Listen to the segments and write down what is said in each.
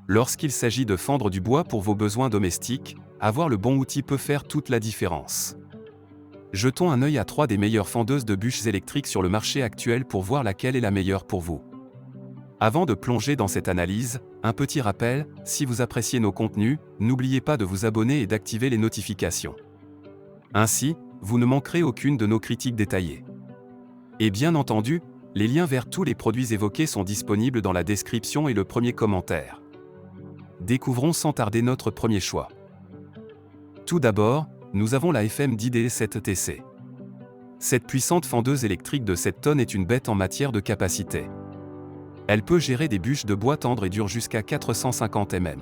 Lorsqu'il s'agit de fendre du bois pour vos besoins domestiques, avoir le bon outil peut faire toute la différence. Jetons un œil à 3 des meilleures fendeuses de bûches électriques sur le marché actuel pour voir laquelle est la meilleure pour vous. Avant de plonger dans cette analyse, un petit rappel, si vous appréciez nos contenus, n'oubliez pas de vous abonner et d'activer les notifications. Ainsi, vous ne manquerez aucune de nos critiques détaillées. Et bien entendu, les liens vers tous les produits évoqués sont disponibles dans la description et le premier commentaire. Découvrons sans tarder notre premier choix. Tout d'abord, nous avons la FM10DE7TC. Cette puissante fendeuse électrique de 7 tonnes est une bête en matière de capacité. Elle peut gérer des bûches de bois tendre et dures jusqu'à 450 mm.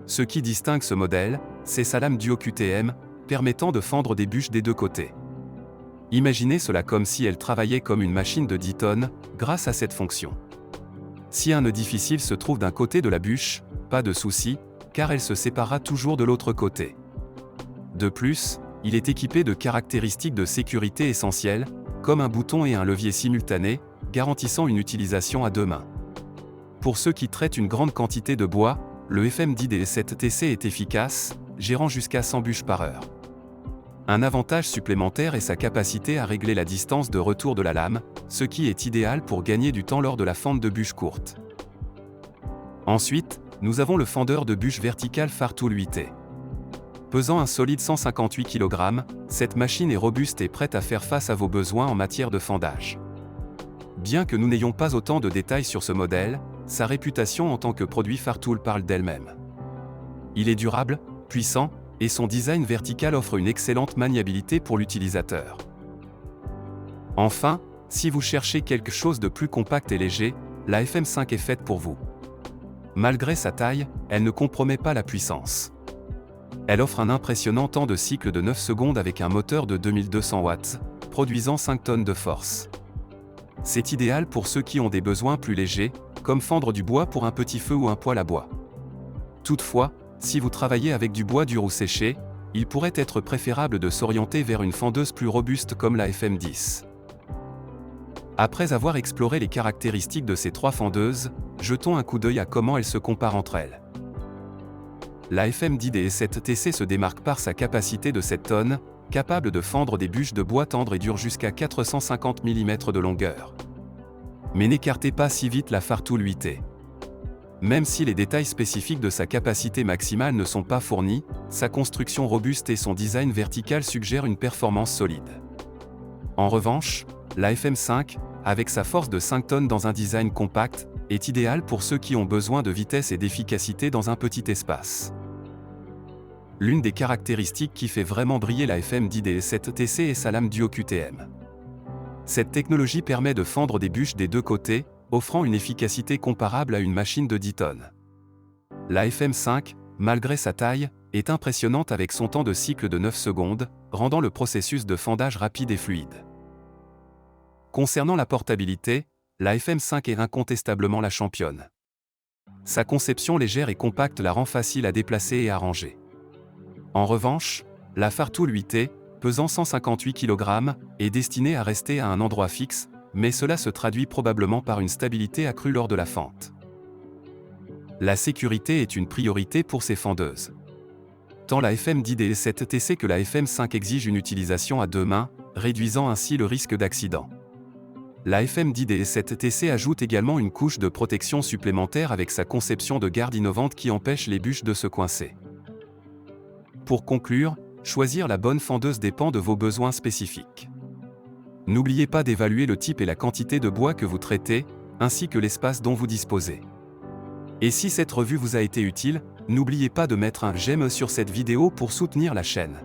Ce qui distingue ce modèle, c'est sa lame Duo QTM, permettant de fendre des bûches des deux côtés. Imaginez cela comme si elle travaillait comme une machine de 10 tonnes, grâce à cette fonction. Si un nœud difficile se trouve d'un côté de la bûche, pas de souci, car elle se séparera toujours de l'autre côté. De plus, il est équipé de caractéristiques de sécurité essentielles, comme un bouton et un levier simultanés, garantissant une utilisation à deux mains. Pour ceux qui traitent une grande quantité de bois, le FM10DE7TC est efficace, gérant jusqu'à 100 bûches par heure. Un avantage supplémentaire est sa capacité à régler la distance de retour de la lame, ce qui est idéal pour gagner du temps lors de la fente de bûches courtes. Ensuite, nous avons le fendeur de bûches verticale Fartool 8T. Pesant un solide 158 kg, cette machine est robuste et prête à faire face à vos besoins en matière de fendage. Bien que nous n'ayons pas autant de détails sur ce modèle, sa réputation en tant que produit Fartool parle d'elle-même. Il est durable, puissant, et son design vertical offre une excellente maniabilité pour l'utilisateur. Enfin, si vous cherchez quelque chose de plus compact et léger, la FM5 est faite pour vous. Malgré sa taille, elle ne compromet pas la puissance. Elle offre un impressionnant temps de cycle de 9 secondes avec un moteur de 2200 watts, produisant 5 tonnes de force. C'est idéal pour ceux qui ont des besoins plus légers, comme fendre du bois pour un petit feu ou un poêle à bois. Toutefois, si vous travaillez avec du bois dur ou séché, il pourrait être préférable de s'orienter vers une fendeuse plus robuste comme la FM10. Après avoir exploré les caractéristiques de ces trois fendeuses, jetons un coup d'œil à comment elles se comparent entre elles. La FM10DE7TC se démarque par sa capacité de 7 tonnes, capable de fendre des bûches de bois tendre et dures jusqu'à 450 mm de longueur. Mais n'écartez pas si vite la Fartool 8T. Même si les détails spécifiques de sa capacité maximale ne sont pas fournis, sa construction robuste et son design vertical suggèrent une performance solide. En revanche, la FM5, avec sa force de 5 tonnes dans un design compact, est idéale pour ceux qui ont besoin de vitesse et d'efficacité dans un petit espace. L'une des caractéristiques qui fait vraiment briller la FM10DE7TC est sa lame Duo QTM. Cette technologie permet de fendre des bûches des deux côtés, offrant une efficacité comparable à une machine de 10 tonnes. La FM5, malgré sa taille, est impressionnante avec son temps de cycle de 9 secondes, rendant le processus de fendage rapide et fluide. Concernant la portabilité, la FM5 est incontestablement la championne. Sa conception légère et compacte la rend facile à déplacer et à ranger. En revanche, la Fartool 8T, pesant 158 kg, est destinée à rester à un endroit fixe, mais cela se traduit probablement par une stabilité accrue lors de la fente. La sécurité est une priorité pour ces fendeuses. Tant la FM10DE7TC que la FM5 exigent une utilisation à deux mains, réduisant ainsi le risque d'accident. La FM10DE7TC ajoute également une couche de protection supplémentaire avec sa conception de garde innovante qui empêche les bûches de se coincer. Pour conclure, choisir la bonne fendeuse dépend de vos besoins spécifiques. N'oubliez pas d'évaluer le type et la quantité de bois que vous traitez, ainsi que l'espace dont vous disposez. Et si cette revue vous a été utile, n'oubliez pas de mettre un j'aime sur cette vidéo pour soutenir la chaîne.